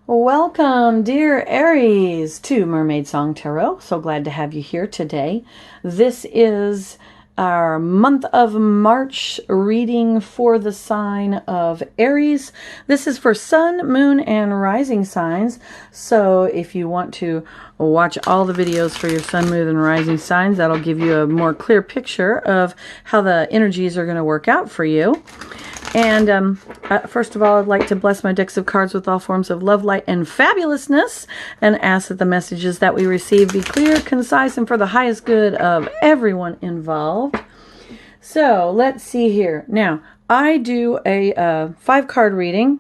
Welcome, dear Aries, to Mermaid Song Tarot. So glad to have you here today. This is our month of March reading for the sign of Aries. This is for sun, moon, and rising signs. So if you want to watch all the videos for your sun, moon, and rising signs, that'll give you a more clear picture of how the energies are going to work out for you. And first of all, I'd like to bless my decks of cards with all forms of love, light, and fabulousness, and ask that the messages that we receive be clear, concise, and for the highest good of everyone involved. So let's see here. Now, I do a 5-card reading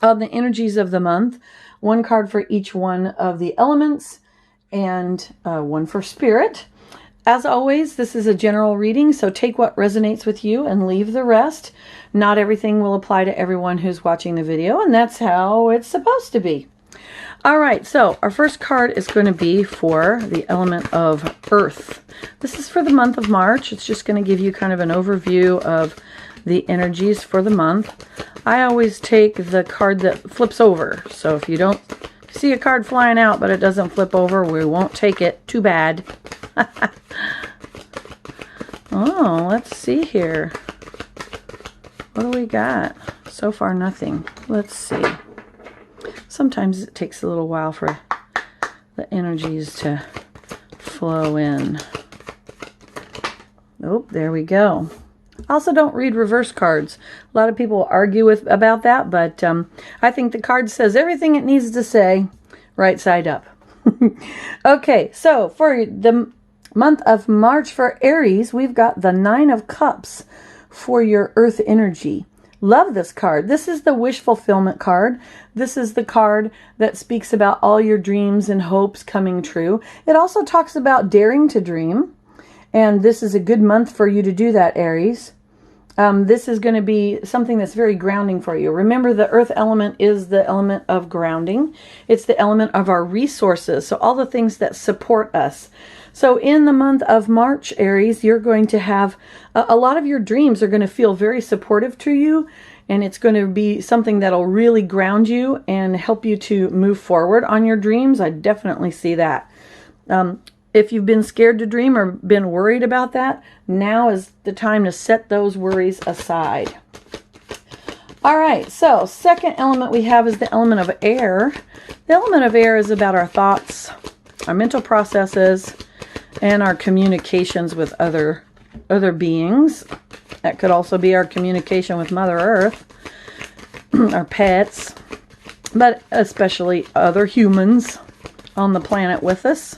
of the energies of the month, 1 card for each one of the elements, and 1 for spirit. As always, this is a general reading, so take what resonates with you and leave the rest. Not everything will apply to everyone who's watching the video, and that's how it's supposed to be. All right, so our first card is going to be for the element of Earth. This is for the month of March. It's just going to give you kind of an overview of the energies for the month. I always take the card that flips over, so if you don't see a card flying out but it doesn't flip over, we won't take it. Too bad. Oh, let's see here. What do we got? So far, nothing. Let's see. Sometimes it takes a little while for the energies to flow in. Oh, there we go. I also don't read reverse cards. A lot of people argue about that, but I think the card says everything it needs to say right side up. Okay, so for the month of March for Aries, we've got the 9 of Cups for your Earth energy. Love this card. This is the wish fulfillment card. This is the card that speaks about all your dreams and hopes coming true. It also talks about daring to dream, and this is a good month for you to do that, Aries. This is going to be something that's very grounding for you. Remember, the earth element is the element of grounding. It's the element of our resources, so all the things that support us. So in the month of March, Aries, you're going to have a lot of your dreams are going to feel very supportive to you, and it's going to be something that'll really ground you and help you to move forward on your dreams. I definitely see that. If you've been scared to dream or been worried about that, now is the time to set those worries aside. All right, so second element we have is the element of air. The element of air is about our thoughts, our mental processes, and our communications with other beings. That could also be our communication with Mother Earth, our pets, but especially other humans on the planet with us.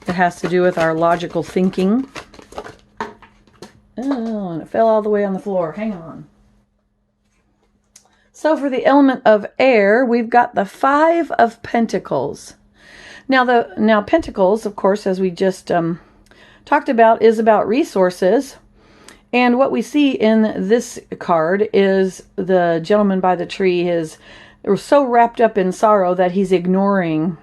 It has to do with our logical thinking. Oh, and it fell all the way on the floor. Hang on. So for the element of air, we've got the 5 of Pentacles. Now Pentacles, of course, as we just talked about, is about resources. And what we see in this card is the gentleman by the tree is so wrapped up in sorrow that he's ignoring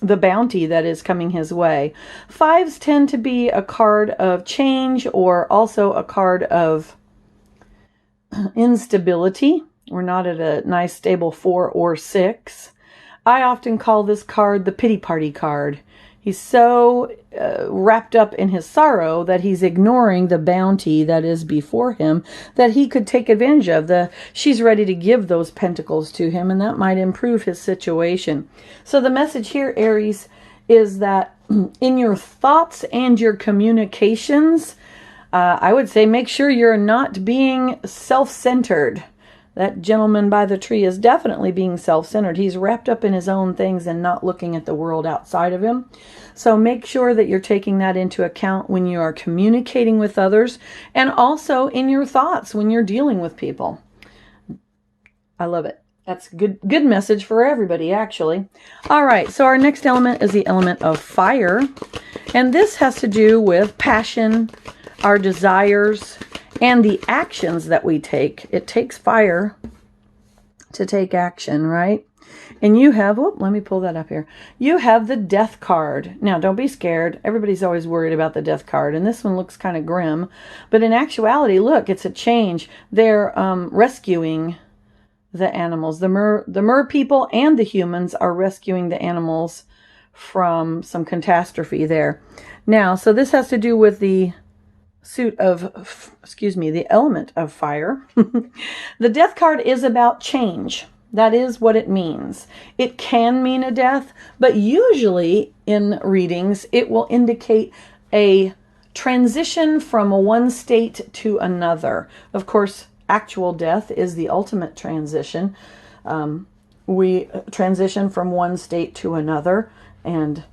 the bounty that is coming his way. 5s tend to be a card of change, or also a card of instability. We're not at a nice stable 4 or 6. I often call this card the pity party card. He's so wrapped up in his sorrow that he's ignoring the bounty that is before him that he could take advantage of. She's ready to give those pentacles to him, and that might improve his situation. So the message here, Aries, is that in your thoughts and your communications, I would say make sure you're not being self-centered. That gentleman by the tree is definitely being self-centered. He's wrapped up in his own things and not looking at the world outside of him. So make sure that you're taking that into account when you are communicating with others, and also in your thoughts when you're dealing with people. I love it. That's a good message for everybody, actually. All right, so our next element is the element of fire. And this has to do with passion, our desires, and the actions that we take. It takes fire to take action, right? And you have, let me pull that up here. You have the Death card. Now, don't be scared. Everybody's always worried about the Death card, and this one looks kind of grim. But in actuality, look, it's a change. They're rescuing the animals. The mer people and the humans are rescuing the animals from some catastrophe there. Now, so this has to do with the suit of, the element of fire. The death card is about change. That is what it means. It can mean a death, but usually in readings, it will indicate a transition from one state to another. Of course, actual death is the ultimate transition. We transition from one state to another, and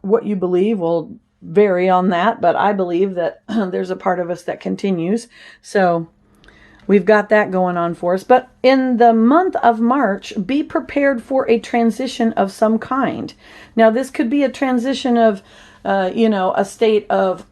what you believe will vary on that, but I believe that there's a part of us that continues. So we've got that going on for us. But in the month of March, be prepared for a transition of some kind. Now, this could be a transition of, a state of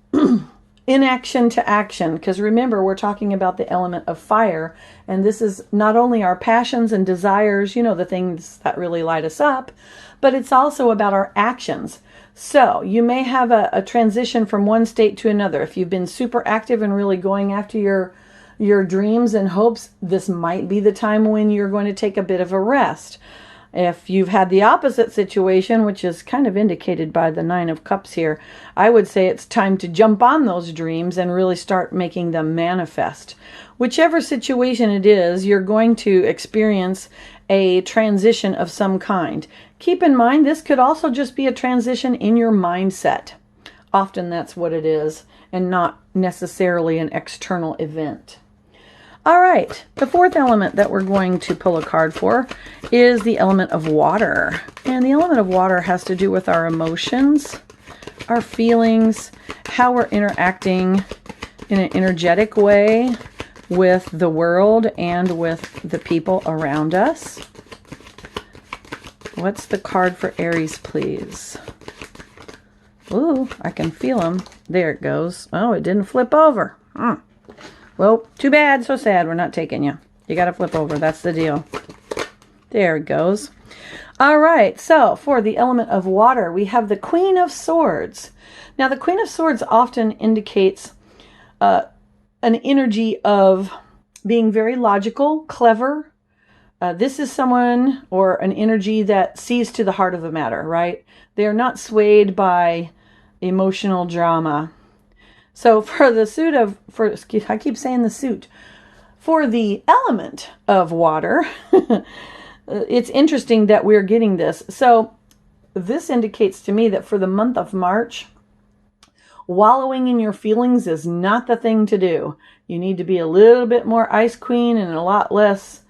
inaction to action, because remember, we're talking about the element of fire, and this is not only our passions and desires, the things that really light us up, but it's also about our actions. So you may have a transition from one state to another. If you've been super active and really going after your dreams and hopes, this might be the time when you're going to take a bit of a rest. If you've had the opposite situation, which is kind of indicated by the Nine of Cups here, I would say it's time to jump on those dreams and really start making them manifest. Whichever situation it is, you're going to experience a transition of some kind. Keep in mind, this could also just be a transition in your mindset. Often that's what it is, and not necessarily an external event. All right, the fourth element that we're going to pull a card for is the element of water. And the element of water has to do with our emotions, our feelings, how we're interacting in an energetic way with the world and with the people around us. What's the card for Aries, please? Ooh, I can feel them. There it goes. Oh, it didn't flip over. Well, too bad, so sad. We're not taking you. You got to flip over. That's the deal. There it goes. All right, so for the element of water, we have the Queen of Swords. Now, the Queen of Swords often indicates an energy of being very logical, clever. This is someone or an energy that sees to the heart of the matter, right? They are not swayed by emotional drama. So for the suit of, I keep saying the suit, for the element of water, it's interesting that we're getting this. So this indicates to me that for the month of March, wallowing in your feelings is not the thing to do. You need to be a little bit more Ice Queen and a lot less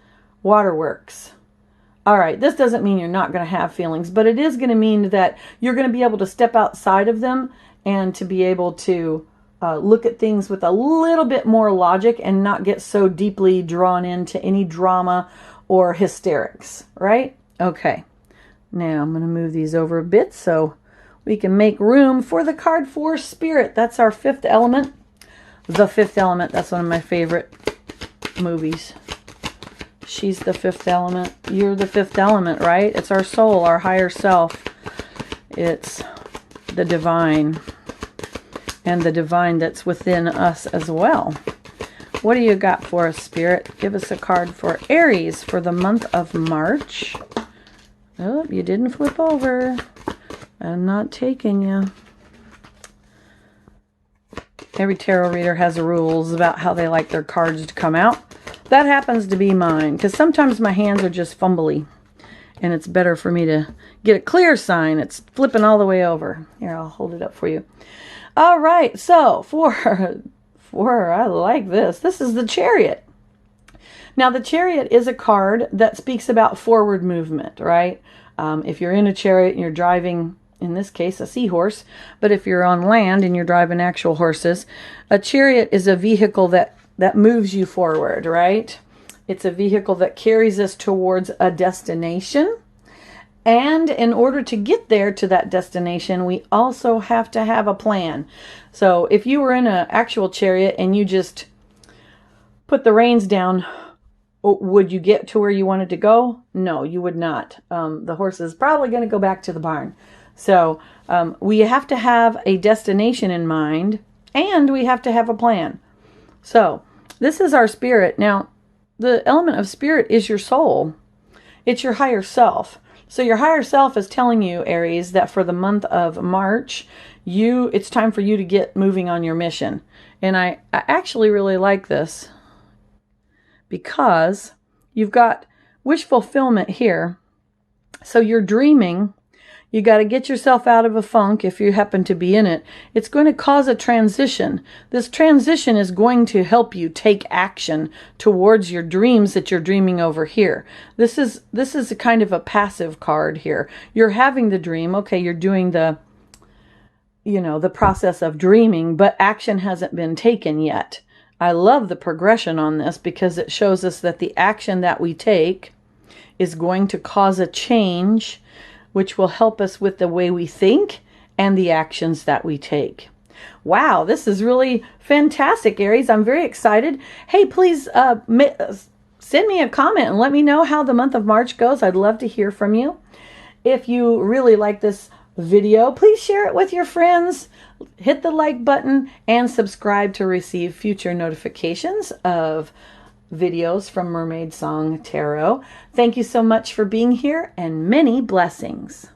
Waterworks. All right, this doesn't mean you're not going to have feelings, but it is going to mean that you're going to be able to step outside of them and to be able to look at things with a little bit more logic and not get so deeply drawn into any drama or hysterics, right? Okay, now I'm going to move these over a bit so we can make room for the card for Spirit. That's our fifth element. The Fifth Element, that's one of my favorite movies. She's the fifth element. You're the fifth element, right? It's our soul, our higher self. It's the divine. And the divine that's within us as well. What do you got for us, Spirit? Give us a card for Aries for the month of March. Oh, you didn't flip over. I'm not taking you. Every tarot reader has rules about how they like their cards to come out. That happens to be mine, because sometimes my hands are just fumbly. And it's better for me to get a clear sign. It's flipping all the way over. Here, I'll hold it up for you. All right, so for I like this. This is the Chariot. Now, the Chariot is a card that speaks about forward movement, right? If you're in a chariot and you're driving, in this case, a seahorse, but if you're on land and you're driving actual horses, a chariot is a vehicle that moves you forward, right? It's a vehicle that carries us towards a destination. And in order to get there to that destination, we also have to have a plan. So if you were in an actual chariot and you just put the reins down, would you get to where you wanted to go? No, you would not. The horse is probably going to go back to the barn. So we have to have a destination in mind, and we have to have a plan. So this is our Spirit. Now, the element of spirit is your soul. It's your higher self. So your higher self is telling you, Aries, that for the month of March, it's time for you to get moving on your mission. And I actually really like this because you've got wish fulfillment here. So you're dreaming. You got to get yourself out of a funk if you happen to be in it. It's going to cause a transition. This transition is going to help you take action towards your dreams that you're dreaming over here. This is a kind of a passive card here. You're having the dream. Okay, you're doing the process of dreaming, but action hasn't been taken yet. I love the progression on this because it shows us that the action that we take is going to cause a change, which will help us with the way we think and the actions that we take. Wow, this is really fantastic, Aries. I'm very excited. Hey, please send me a comment and let me know how the month of March goes. I'd love to hear from you. If you really like this video, please share it with your friends. Hit the like button and subscribe to receive future notifications of videos from Mermaid Song Tarot. Thank you so much for being here, and many blessings.